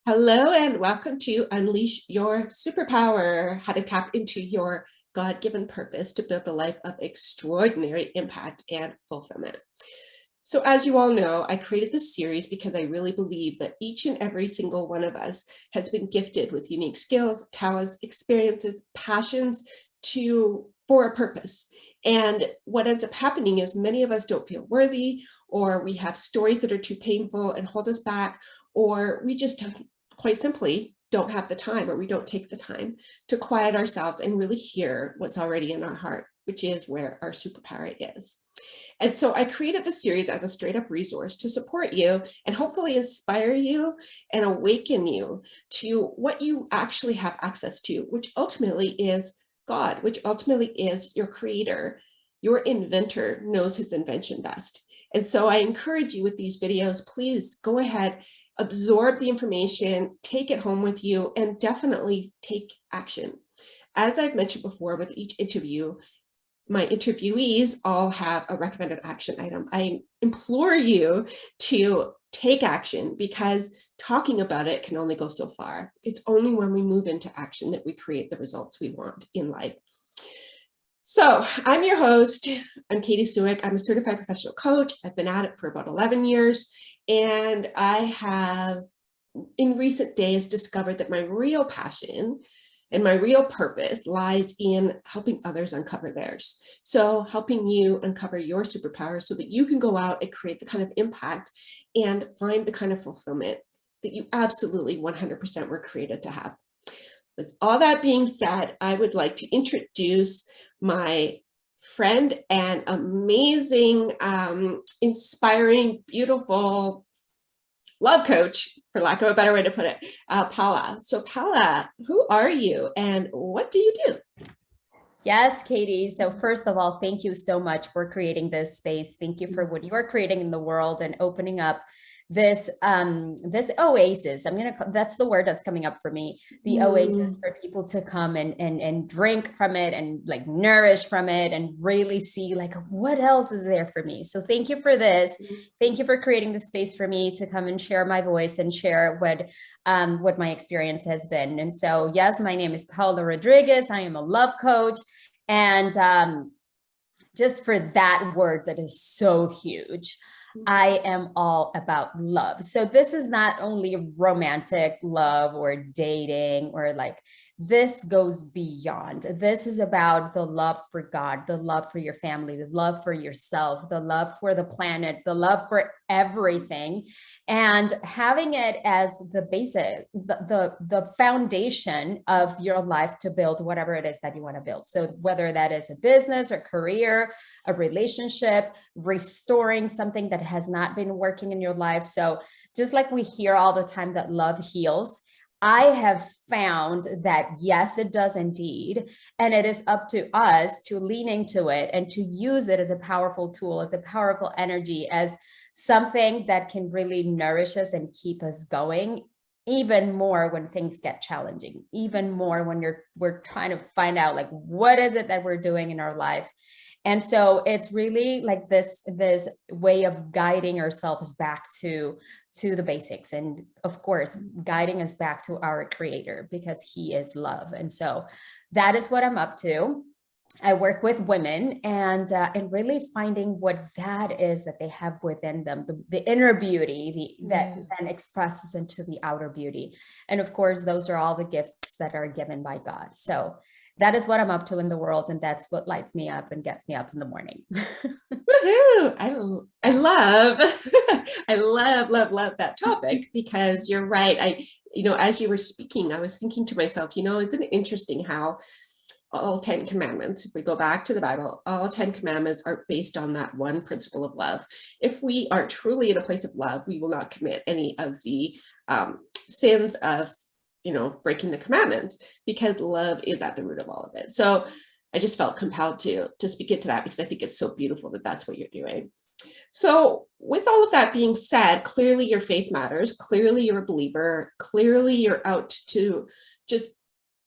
Hello and welcome to Unleash Your Superpower, how to tap into your God-given purpose to build a life of extraordinary impact and fulfillment. So as you all know, I created this series because I really believe that each and every single one of us has been gifted with unique skills, talents, experiences, passions for a purpose. And what ends up happening is many of us don't feel worthy, or we have stories that are too painful and hold us back, or we just quite simply don't have the time, or we don't take the time to quiet ourselves and really hear what's already in our heart, which is where our superpower is. And so I created this series as a straight up resource to support you and hopefully inspire you and awaken you to what you actually have access to, which ultimately is God, which ultimately is your creator. Your inventor knows his invention best. And so I encourage you with these videos, please go ahead, absorb the information, take it home with you, and definitely take action. As I've mentioned before with each interview, my interviewees all have a recommended action item. I implore you to take action because talking about it can only go so far. It's only when we move into action that we create the results we want in life. So I'm your host. I'm Katy Suik. I'm a certified professional coach. I've been at it for about 11 years. And I have, in recent days, discovered that my real passion and my real purpose lies in helping others uncover theirs. So helping you uncover your superpower so that you can go out and create the kind of impact and find the kind of fulfillment that you absolutely 100% were created to have. With all that being said, I would like to introduce my friend and amazing, inspiring, beautiful love coach, for lack of a better way to put it, Paula. So Paula, who are you and what do you do? Yes, Katy. So first of all, thank you so much for creating this space. Thank you for what you are creating in the world and opening up this this oasis. That's the word that's coming up for me. The oasis for people to come and drink from it and like nourish from it and really see like what else is there for me. So thank you for this. Thank you for creating the space for me to come and share my voice and share what my experience has been. And so yes, my name is Paula Rodriguez. I am a love coach. And just for that word that is so huge, I am all about love. So this is not only romantic love or dating or like, this goes beyond. This is about the love for God, the love for your family, the love for yourself, the love for the planet, the love for everything, and having it as the basic, the foundation of your life to build whatever it is that you want to build. So whether that is a business or career, a relationship, restoring something that has not been working in your life. So just like we hear all the time that love heals, I have found that yes, it does indeed. And it is up to us to lean into it and to use it as a powerful tool, as a powerful energy, as something that can really nourish us and keep us going even more when things get challenging, even more when we're trying to find out like, what is it that we're doing in our life? And so it's really like this way of guiding ourselves back to the basics. And of course, guiding us back to our creator because he is love. And so that is what I'm up to. I work with women and really finding what that is that they have within them, the inner beauty, that then expresses into the outer beauty. And of course, those are all the gifts that are given by God. So that is what I'm up to in the world. And that's what lights me up and gets me up in the morning. Woohoo! I love, I love that topic because you're right. As you were speaking, I was thinking to myself, isn't it interesting how all 10 commandments, if we go back to the Bible, all 10 commandments are based on that one principle of love. If we are truly in a place of love, we will not commit any of the sins of breaking the commandments because love is at the root of all of it. So I just felt compelled to speak into that because I think it's so beautiful that that's what you're doing. So with all of that being said, clearly your faith matters. Clearly you're a believer. Clearly you're out to just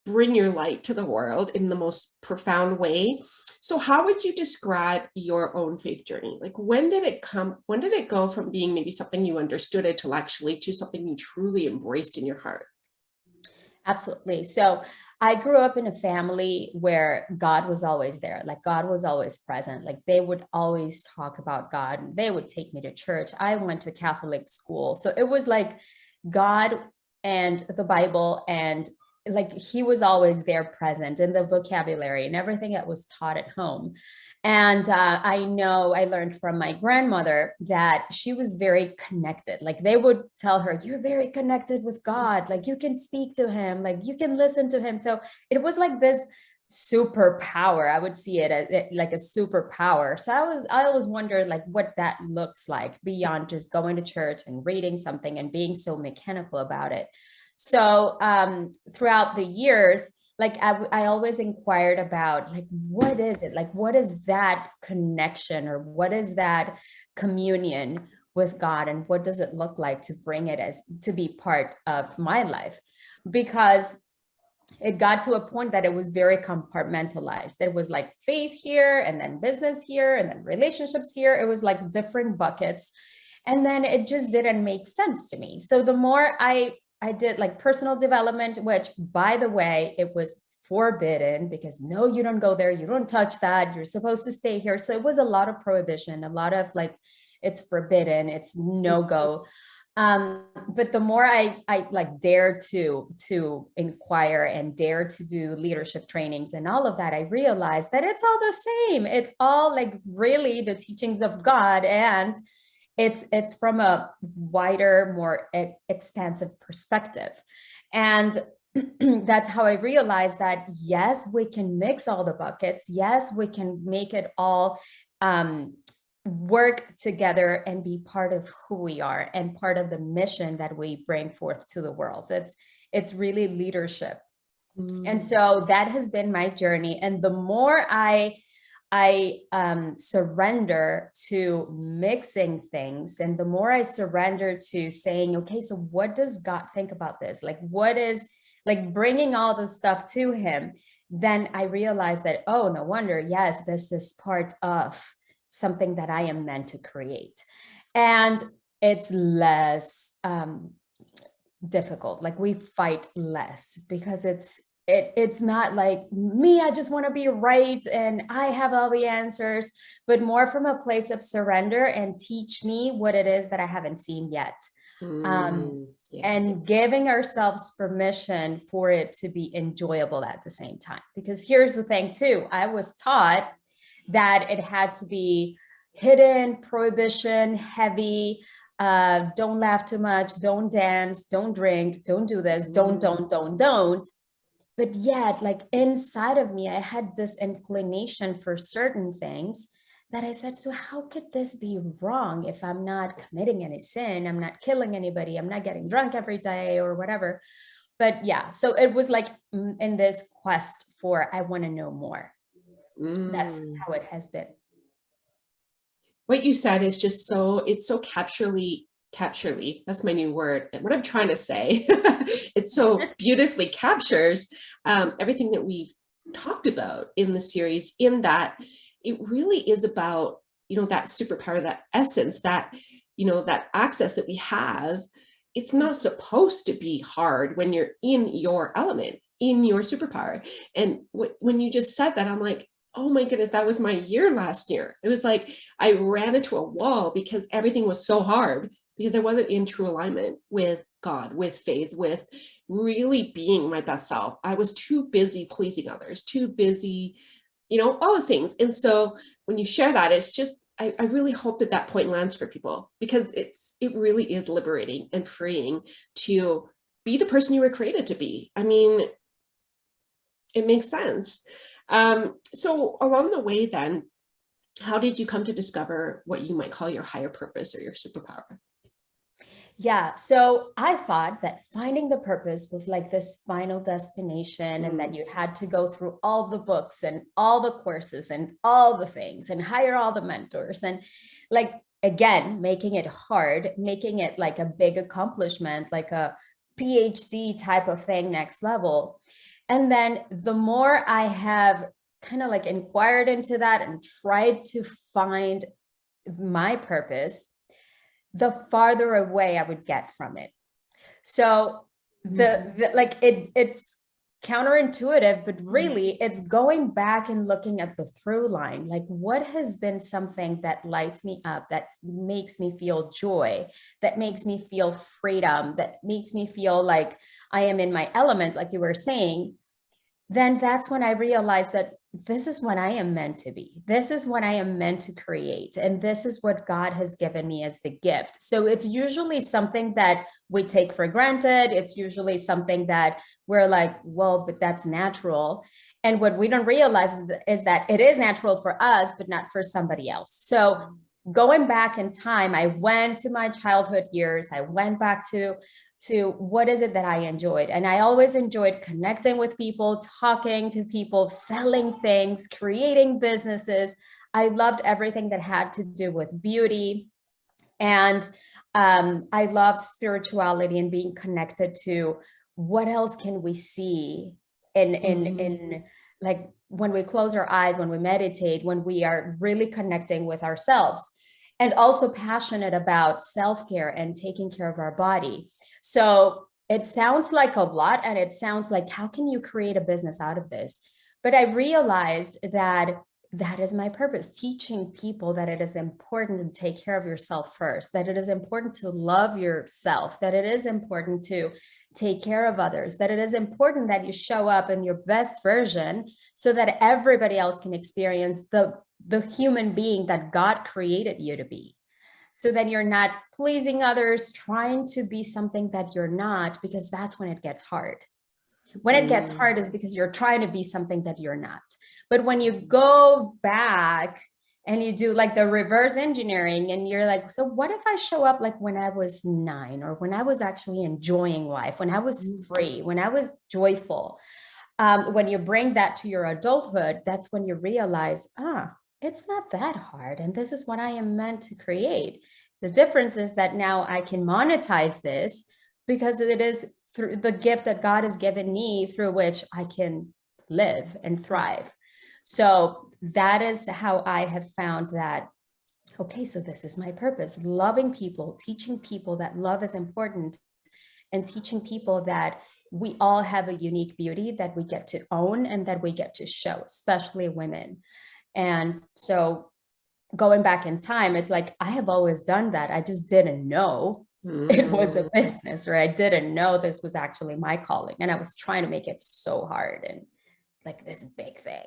bring your light to the world in the most profound way. So how would you describe your own faith journey? Like, when did it go from being maybe something you understood intellectually to something you truly embraced in your heart? Absolutely. So I grew up in a family where God was always there. Like God was always present. Like they would always talk about God. They would take me to church. I went to Catholic school. So it was like God and the Bible, and like he was always there present in the vocabulary and everything that was taught at home. And I know I learned from my grandmother that she was very connected. Like they would tell her, you're very connected with God. Like you can speak to him, like you can listen to him. So it was like this superpower. I would see it as like a superpower. So I always wondered like what that looks like beyond just going to church and reading something and being so mechanical about it. So throughout the years, like I always inquired about like, what is it? Like, what is that connection, or what is that communion with God? And what does it look like to bring it as to be part of my life? Because it got to a point that it was very compartmentalized. It was like faith here, and then business here, and then relationships here. It was like different buckets. And then it just didn't make sense to me. So the more I did like personal development, which by the way, it was forbidden, because no, you don't go there. You don't touch that. You're supposed to stay here. So it was a lot of prohibition, a lot of like, it's forbidden, it's no go. But the more I like dare to inquire and dare to do leadership trainings and all of that, I realized that it's all the same. It's all like really the teachings of God, and it's from a wider, more expansive perspective. And that's how I realized that, yes, we can mix all the buckets. Yes, we can make it all work together and be part of who we are and part of the mission that we bring forth to the world. It's really leadership. And so that has been my journey. And the more I surrender to mixing things, and the more I surrender to saying, okay, so what does God think about this? Like, what is like bringing all the stuff to him? Then I realized that, oh, no wonder, yes, this is part of something that I am meant to create. And it's less difficult. Like we fight less because it's not like me, I just want to be right and I have all the answers, but more from a place of surrender and teach me what it is that I haven't seen yet. Yes. And giving ourselves permission for it to be enjoyable at the same time. Because here's the thing too, I was taught that it had to be hidden, prohibition, heavy, don't laugh too much, don't dance, don't drink, don't do this, don't. But yet, like inside of me, I had this inclination for certain things that I said, so how could this be wrong if I'm not committing any sin? I'm not killing anybody. I'm not getting drunk every day or whatever. But yeah, so it was like in this quest for, I want to know more. That's how it has been. What you said is just it's so capturely, that's my new word. What I'm trying to say, it so beautifully captures everything that we've talked about in the series, in that it really is about, that superpower, that essence, that, that access that we have. It's not supposed to be hard when you're in your element, in your superpower. And when you just said that, I'm like, oh my goodness, that was my year last year. It was like I ran into a wall because everything was so hard, because I wasn't in true alignment with God, with faith, with really being my best self. I was too busy pleasing others, too busy, all the things. And so when you share that, it's just, I really hope that point lands for people, because it really is liberating and freeing to be the person you were created to be. I mean, it makes sense. So along the way then, how did you come to discover what you might call your higher purpose or your superpower? Yeah, so I thought that finding the purpose was like this final destination, and that you had to go through all the books and all the courses and all the things and hire all the mentors, and like, again, making it hard, making it like a big accomplishment, like a PhD type of thing, next level. And then the more I have kind of like inquired into that and tried to find my purpose, the farther away I would get from it. So like it's counterintuitive, but really it's going back and looking at the through line. Like, what has been something that lights me up, that makes me feel joy, that makes me feel freedom, that makes me feel like I am in my element, like you were saying. Then that's when I realized that this is what I am meant to be. This is what I am meant to create. And this is what God has given me as the gift. So it's usually something that we take for granted. It's usually something that we're like, well, but that's natural. And what we don't realize is that it is natural for us, but not for somebody else. So going back in time, I went to my childhood years. I went back to what is it that I enjoyed. And I always enjoyed connecting with people, talking to people, selling things, creating businesses. I loved everything that had to do with beauty. And I loved spirituality and being connected to what else can we see in like when we close our eyes, when we meditate, when we are really connecting with ourselves, and also passionate about self-care and taking care of our body. So it sounds like a lot, and it sounds like, how can you create a business out of this? But I realized that that is my purpose, teaching people that it is important to take care of yourself first, that it is important to love yourself, that it is important to take care of others, that it is important that you show up in your best version so that everybody else can experience the human being that God created you to be. So that you're not pleasing others, trying to be something that you're not, because that's when it gets hard. When it gets hard is because you're trying to be something that you're not. But when you go back and you do like the reverse engineering and you're like, so what if I show up like when I was 9, or when I was actually enjoying life, when I was free, when I was joyful? When you bring that to your adulthood, that's when you realize, it's not that hard. And this is what I am meant to create. The difference is that now I can monetize this because it is through the gift that God has given me, through which I can live and thrive. So that is how I have found that, okay, so this is my purpose, loving people, teaching people that love is important, and teaching people that we all have a unique beauty that we get to own and that we get to show, especially women. And so going back in time, it's like, I have always done that. I just didn't know it was a business, or I didn't know this was actually my calling. And I was trying to make it so hard and like this big thing.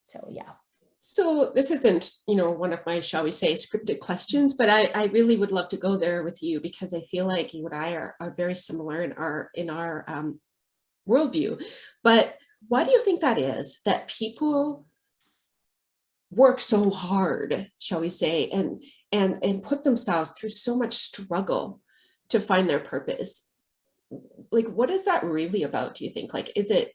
So, yeah. So this isn't, one of my, shall we say, scripted questions, but I really would love to go there with you, because I feel like you and I are very similar in our worldview. But why do you think that is, that people work so hard, shall we say, and put themselves through so much struggle to find their purpose? Like, what is that really about, do you think? Like, is it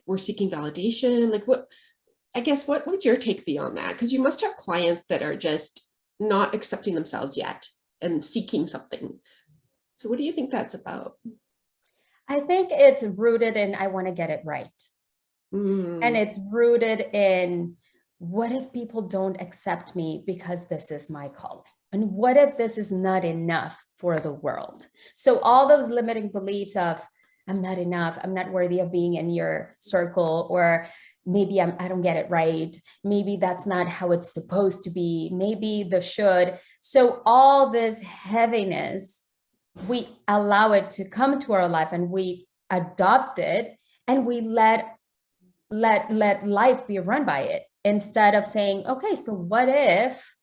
we're seeking validation? Like, what would your take be on that? Because you must have clients that are just not accepting themselves yet and seeking something. So what do you think that's about? I think it's rooted in, I want to get it right. And it's rooted in, what if people don't accept me because this is my calling? And what if this is not enough for the world? So all those limiting beliefs of, I'm not enough, I'm not worthy of being in your circle, or maybe I don't get it right, maybe that's not how it's supposed to be, maybe the should. So all this heaviness, we allow it to come to our life, and we adopt it, and we let life be run by it, instead of saying, okay, so what if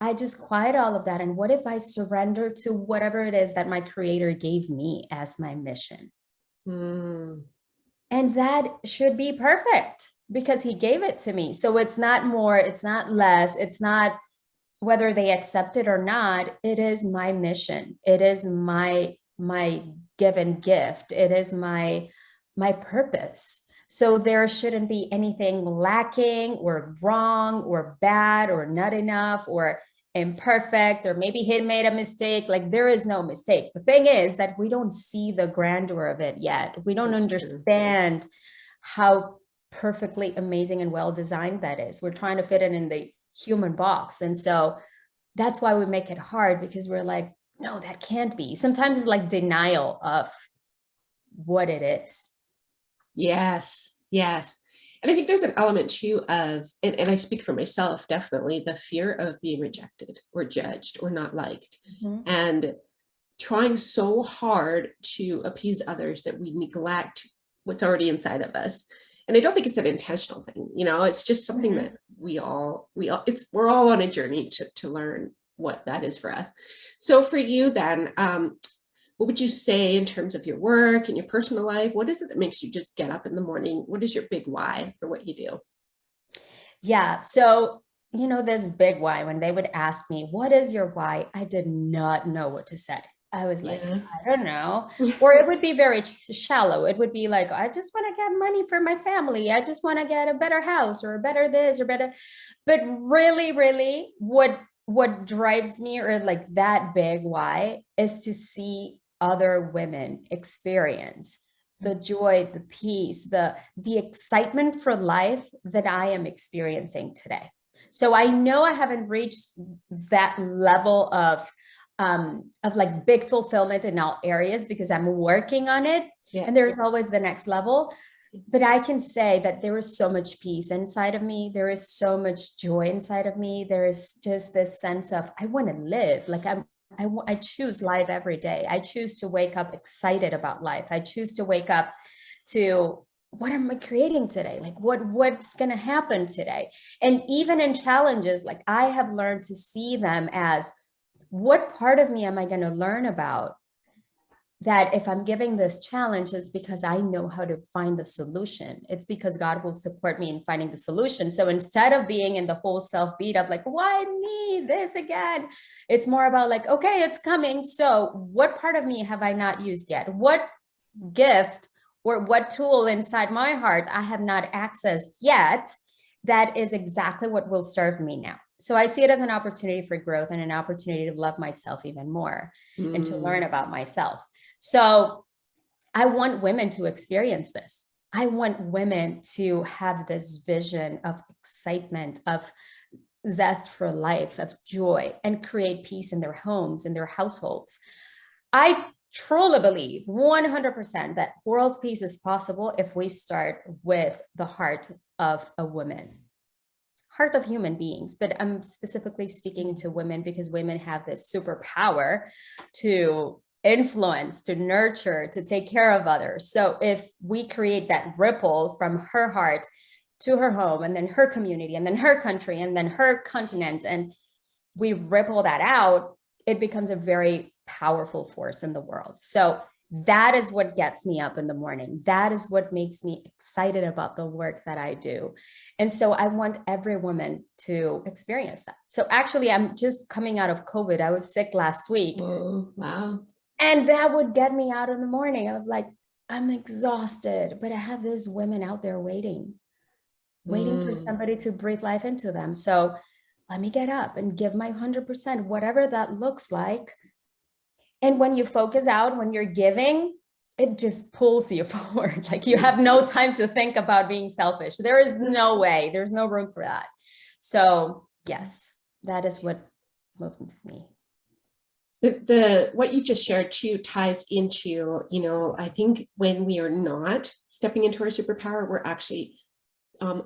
I just quiet all of that? And what if I surrender to whatever it is that my creator gave me as my mission? And that should be perfect because he gave it to me. So it's not more, it's not less, it's not whether they accept it or not. It is my mission. It is my given gift. It is my purpose. So there shouldn't be anything lacking or wrong or bad or not enough, or imperfect, or maybe he made a mistake. Like, there is no mistake. The thing is that we don't see the grandeur of it yet. We don't understand how perfectly amazing and well designed that is. We're trying to fit it in the human box. And so that's why we make it hard, because we're like, no, that can't be. Sometimes it's like denial of what it is. Yes, yes. And I think there's an element too of, and I speak for myself, definitely the fear of being rejected or judged or not liked, and trying so hard to appease others that we neglect what's already inside of us. And I don't think it's an intentional thing, you know, it's just something that we're all on a journey to learn what that is for us. So for you then, what would you say in terms of your work and your personal life? What is it that makes you just get up in the morning? What is your big why for what you do? Yeah. So, you know, this big why, when they would ask me, what is your why? I did not know what to say. I was like, I don't know. Or it would be very shallow. It would be like, I just want to get money for my family. I just want to get a better house or a better this or better. But really, really what drives me, or like that big why, is to see other women experience the joy, the peace, the excitement for life that I am experiencing today. So I know I haven't reached that level of like big fulfillment in all areas, because I'm working on it. And there's always the next level. But I can say that there is so much peace inside of me. There is so much joy inside of me. There is just this sense of, I want to live. Like I choose life every day. I choose to wake up excited about life. I choose to wake up to, what am I creating today? Like what's going to happen today? And even in challenges, like I have learned to see them as, what part of me am I going to learn about? That if I'm giving this challenge, it's because I know how to find the solution. It's because God will support me in finding the solution. So instead of being in the whole self beat up, like, why me this again? It's more about like, okay, it's coming. So what part of me have I not used yet? What gift or what tool inside my heart I have not accessed yet? That is exactly what will serve me now. So I see it as an opportunity for growth and an opportunity to love myself even more and to learn about myself. So I want women to experience this. I want women to have this vision of excitement, of zest for life, of joy, and create peace in their homes, in their households. I truly believe 100% that world peace is possible if we start with the heart of a woman. Heart of human beings, but I'm specifically speaking to women because women have this superpower to influence, to nurture, to take care of others. So if we create that ripple from her heart to her home, and then her community, and then her country, and then her continent, and we ripple that out, it becomes a very powerful force in the world. So that is what gets me up in the morning. That is what makes me excited about the work that I do. And so I want every woman to experience that. So actually, I'm just coming out of COVID. I was sick last week. Oh, wow. And that would get me out in the morning. I was like, I'm exhausted, but I have these women out there waiting for somebody to breathe life into them. So let me get up and give my 100%, whatever that looks like. And when you focus out, when you're giving, it just pulls you forward. Like you have no time to think about being selfish. There is no way, there's no room for that. So yes, that is what moves me. What you've just shared too ties into, you know, I think when we are not stepping into our superpower, we're actually,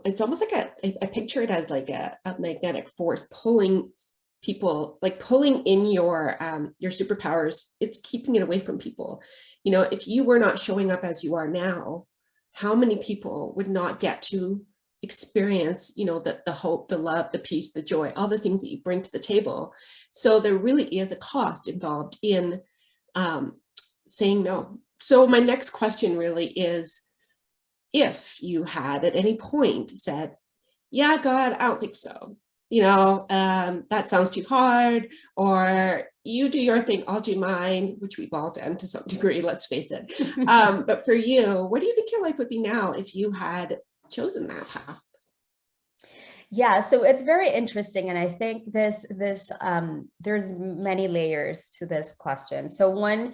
it's almost like I picture it as like a magnetic force pulling people, like pulling in your superpowers. It's keeping it away from people. You know, if you were not showing up as you are now, how many people would not get to experience, you know, the hope, the love, the peace, the joy, all the things that you bring to the table. So there really is a cost involved in saying no. So my next question really is, if you had at any point said, yeah, God, I don't think so, you know, that sounds too hard, or you do your thing, I'll do mine, which we've all done to some degree, let's face it. But for you, what do you think your life would be now if you had chosen that path? Yeah, so it's very interesting. And I think there's many layers to this question. So one,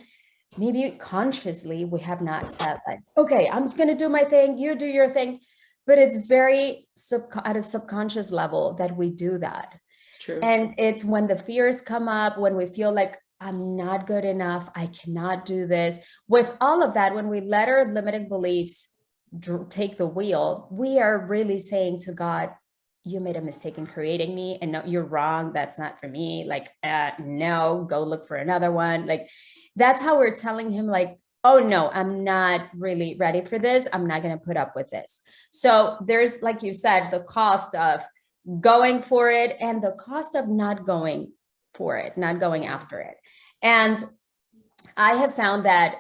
maybe consciously we have not said like, okay, I'm gonna do my thing, you do your thing. But it's very at a subconscious level that we do that. It's true. And it's when the fears come up, when we feel like I'm not good enough, I cannot do this. With all of that, when we let our limiting beliefs take the wheel, we are really saying to God, you made a mistake in creating me, and no, you're wrong. That's not for me. Like, no, go look for another one. Like, that's how we're telling him, like, oh no, I'm not really ready for this. I'm not going to put up with this. So there's, like you said, the cost of going for it and the cost of not going for it, not going after it. And I have found that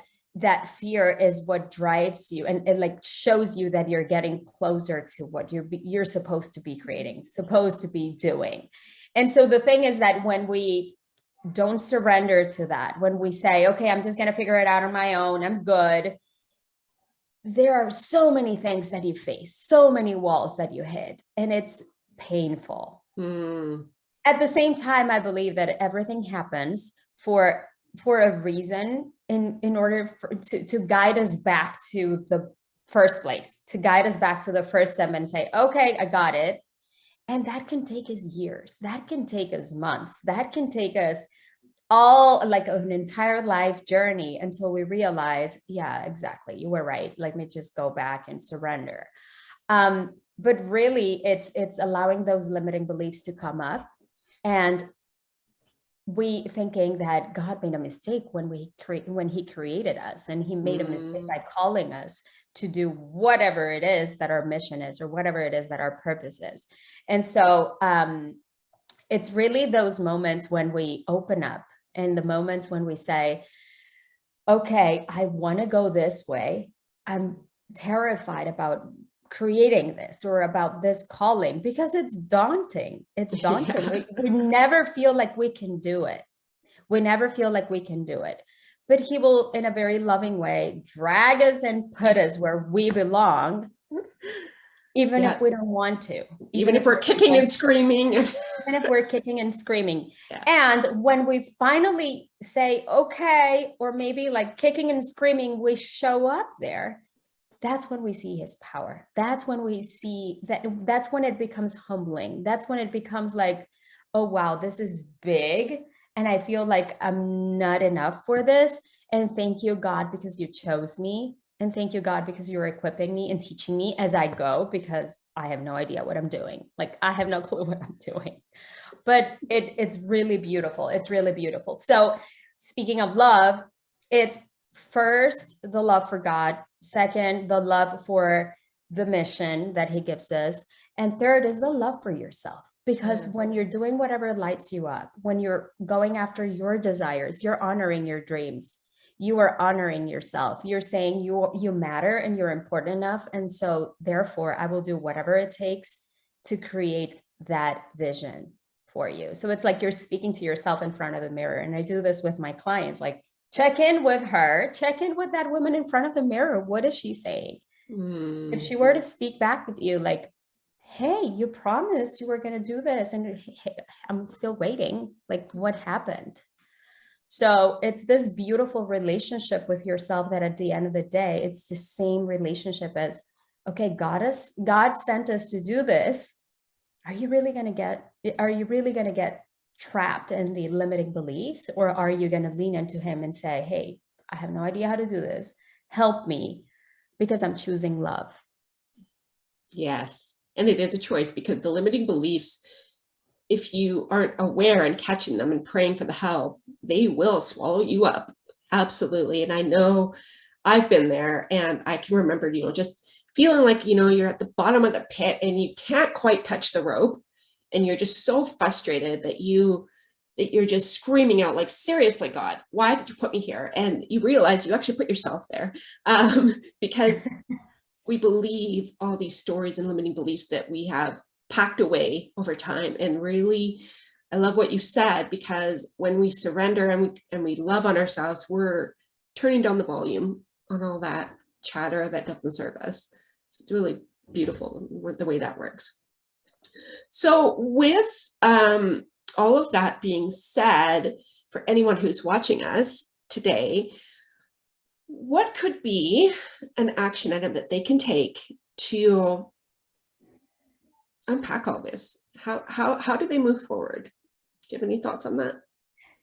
fear is what drives you, and it like shows you that you're getting closer to what you're supposed to be creating, supposed to be doing. And so the thing is that when we don't surrender to that, when we say, okay, I'm just going to figure it out on my own, I'm good, there are so many things that you face, so many walls that you hit, and it's painful. At the same time, I believe that everything happens for a reason, in order to guide us back to the first place, to guide us back to the first step and say, okay, I got it. And that can take us years. That can take us months. That can take us all like an entire life journey until we realize, yeah, exactly, you were right. Let me just go back and surrender. But really, it's allowing those limiting beliefs to come up, and we thinking that God made a mistake when he created us, and he made a mistake by calling us to do whatever it is that our mission is, or whatever it is that our purpose is. And so it's really those moments when we open up, and the moments when we say, okay, I want to go this way. I'm terrified about creating this or about this calling, because it's daunting. It's daunting. Yeah. We never feel like we can do it. We never feel like we can do it. But he will, in a very loving way, drag us and put us where we belong, even if we don't want to. Even if we're kicking and screaming. Even if we're kicking and screaming. Yeah. And when we finally say, okay, or maybe like kicking and screaming, we show up there, that's when we see his power. That's when we see that's when it becomes humbling. That's when it becomes like, oh, wow, this is big. And I feel like I'm not enough for this. And thank you, God, because you chose me. And thank you, God, because you're equipping me and teaching me as I go, because I have no idea what I'm doing. Like, I have no clue what I'm doing. But it's really beautiful. It's really beautiful. So speaking of love, it's first the love for God. Second, the love for the mission that he gives us. And third is the love for yourself. Because when you're doing whatever lights you up, when you're going after your desires, you're honoring your dreams. You are honoring yourself. You're saying you matter and you're important enough. And so therefore, I will do whatever it takes to create that vision for you. So it's like you're speaking to yourself in front of the mirror. And I do this with my clients, like, check in with her, check in with that woman in front of the mirror. What is she saying? If she were to speak back with you, like, hey, you promised you were going to do this, and hey, I'm still waiting. Like, what happened? So it's this beautiful relationship with yourself that at the end of the day, it's the same relationship as, okay, God sent us to do this. Are you really going to get trapped in the limiting beliefs, or are you going to lean into him and say, hey, I have no idea how to do this. Help me, because I'm choosing love. Yes. And it is a choice, because the limiting beliefs, if you aren't aware and catching them and praying for the help, they will swallow you up. Absolutely. And I know I've been there, and I can remember, just feeling like, you're at the bottom of the pit and you can't quite touch the rope. And you're just so frustrated that you're just screaming out, like, seriously, God, why did you put me here? And you realize you actually put yourself there, because we believe all these stories and limiting beliefs that we have packed away over time. And really, I love what you said, because when we surrender and we love on ourselves, we're turning down the volume on all that chatter that doesn't serve us. It's really beautiful the way that works. So with all of that being said, for anyone who's watching us today, what could be an action item that they can take to unpack all this? How do they move forward? Do you have any thoughts on that?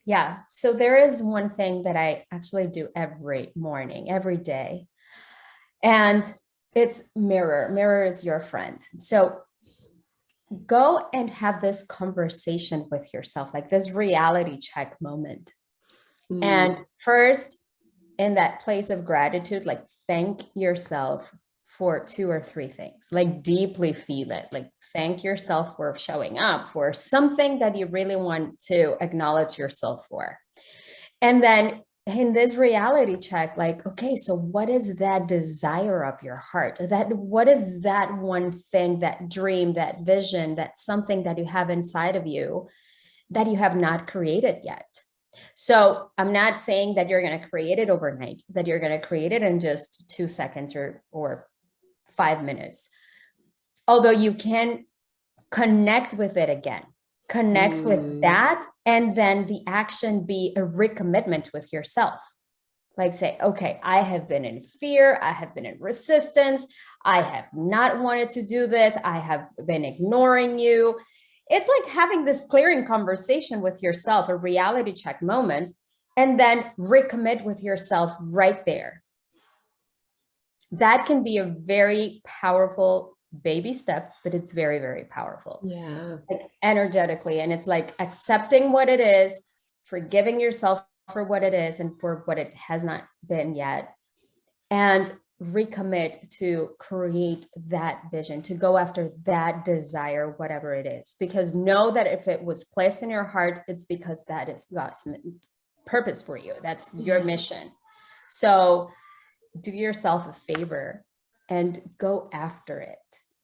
Yeah. So there is one thing that I actually do every morning, every day, and it's mirror. Mirror is your friend. So go and have this conversation with yourself, like this reality check moment. And first, in that place of gratitude, like thank yourself for 2 or 3 things, like deeply feel it, like thank yourself for showing up for something that you really want to acknowledge yourself for. And then in this reality check, like, okay, so what is that desire of your heart? What is that one thing, that dream, that vision, that something that you have inside of you that you have not created yet? So I'm not saying that you're going to create it overnight, that you're going to create it in just 2 seconds or 5 minutes. Although you can connect with it again, connect with that, and then the action be a recommitment with yourself. Like say, okay, I have been in fear, I have been in resistance, I have not wanted to do this, I have been ignoring you. It's like having this clearing conversation with yourself, a reality check moment, and then recommit with yourself right there. That can be a very powerful baby step, but it's very, very powerful. Yeah. Like energetically. And it's like accepting what it is, forgiving yourself for what it is and for what it has not been yet, and recommit to create that vision, to go after that desire, whatever it is. Because know that if it was placed in your heart, it's because that is God's purpose for you. That's your mission. So do yourself a favor and go after it.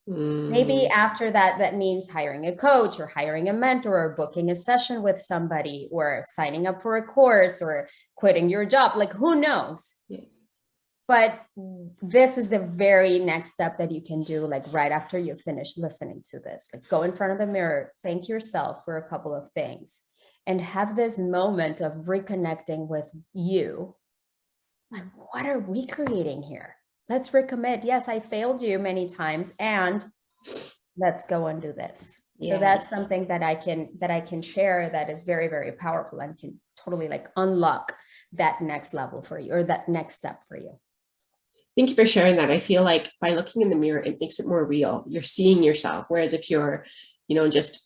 Maybe after that, that means hiring a coach or hiring a mentor or booking a session with somebody or signing up for a course or quitting your job. Like, who knows? Yeah. But this is the very next step that you can do, like right after you finish listening to this. Like go in front of the mirror, thank yourself for a couple of things, and have this moment of reconnecting with you. Like, what are we creating here? Let's recommit. Yes, I failed you many times, and let's go and do this. Yes. So that's something that I can share that is very, very powerful and can totally like unlock that next level for you, or that next step for you. Thank you for sharing that. I feel like by looking in the mirror, it makes it more real. You're seeing yourself. Whereas if you're, just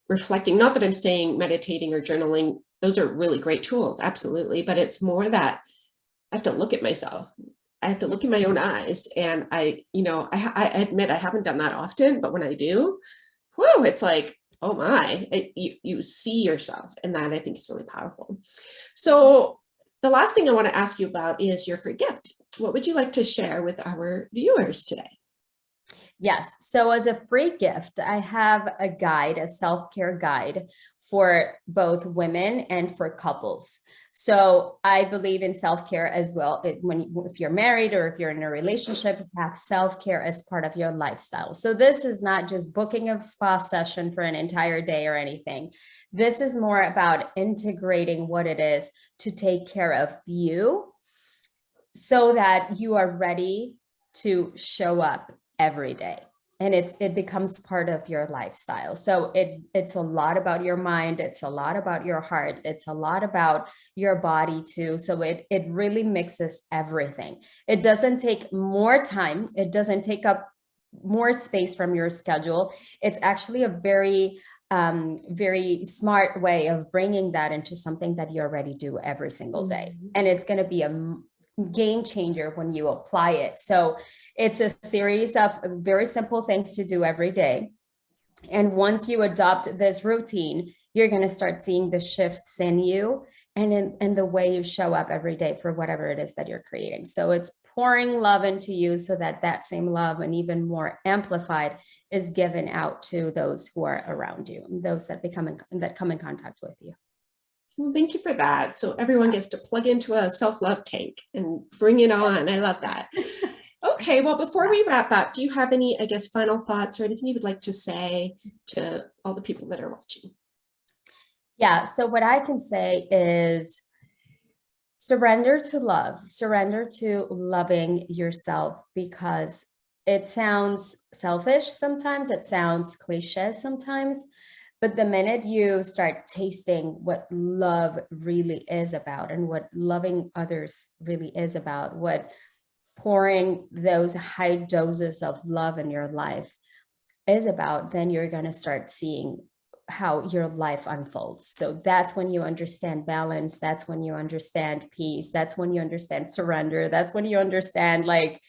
reflecting, not that I'm saying meditating or journaling, those are really great tools, absolutely. But it's more that I have to look at myself. I have to look in my own eyes. And I admit I haven't done that often, but when I do, whoa, it's like, oh my, you see yourself. And that I think is really powerful. So the last thing I want to ask you about is your free gift. What would you like to share with our viewers today? Yes. So as a free gift, I have a guide, a self-care guide for both women and for couples. So I believe in self-care as well. If you're married or if you're in a relationship, have self-care as part of your lifestyle. So this is not just booking a spa session for an entire day or anything. This is more about integrating what it is to take care of you, so that you are ready to show up every day. And it becomes part of your lifestyle. So it's a lot about your mind. It's a lot about your heart. It's a lot about your body too. So it really mixes everything. It doesn't take more time. It doesn't take up more space from your schedule. It's actually a very smart way of bringing that into something that you already do every single day. And it's going to be a game changer when you apply it. So it's a series of very simple things to do every day. And once you adopt this routine, you're going to start seeing the shifts in you and in the way you show up every day for whatever it is that you're creating. So it's pouring love into you so that that same love, and even more amplified, is given out to those who are around you, those that come in contact with you. Well, thank you for that. So everyone gets to plug into a self-love tank and bring it on. I love that. Okay, well, before we wrap up, do you have any, I guess, final thoughts or anything you would like to say to all the people that are watching? Yeah, so what I can say is surrender to love, surrender to loving yourself, because it sounds selfish sometimes, it sounds cliche sometimes, but the minute you start tasting what love really is about and what loving others really is about, what pouring those high doses of love in your life is about, then you're going to start seeing how your life unfolds. So that's when you understand balance. That's when you understand peace. That's when you understand surrender. That's when you understand like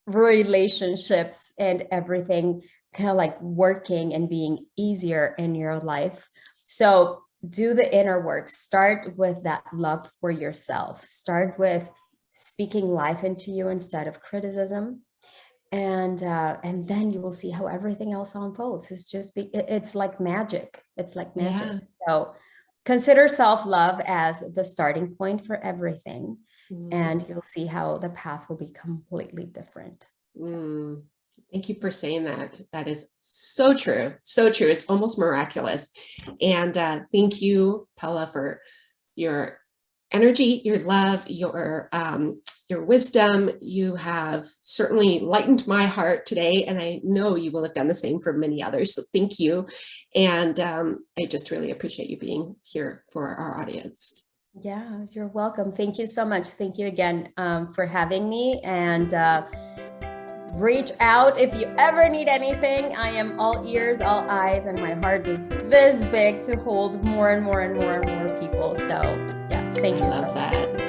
relationships and everything kind of like working and being easier in your life. So do the inner work. Start with that love for yourself. Start with speaking life into you instead of criticism. And then you will see how everything else unfolds. It's like magic. It's like magic. Yeah. So consider self-love as the starting point for everything. Mm. And you'll see how the path will be completely different. Mm. Thank you for saying that. That is so true. So true. It's almost miraculous. And thank you, Pella, for your energy, your love, your wisdom. You have certainly lightened my heart today, and I know you will have done the same for many others. So thank you. And I just really appreciate you being here for our audience. Yeah, you're welcome. Thank you so much. Thank you again for having me. And reach out if you ever need anything. I am all ears, all eyes, and my heart is this big to hold more and more and more and more people. So yes, thank you. I love that.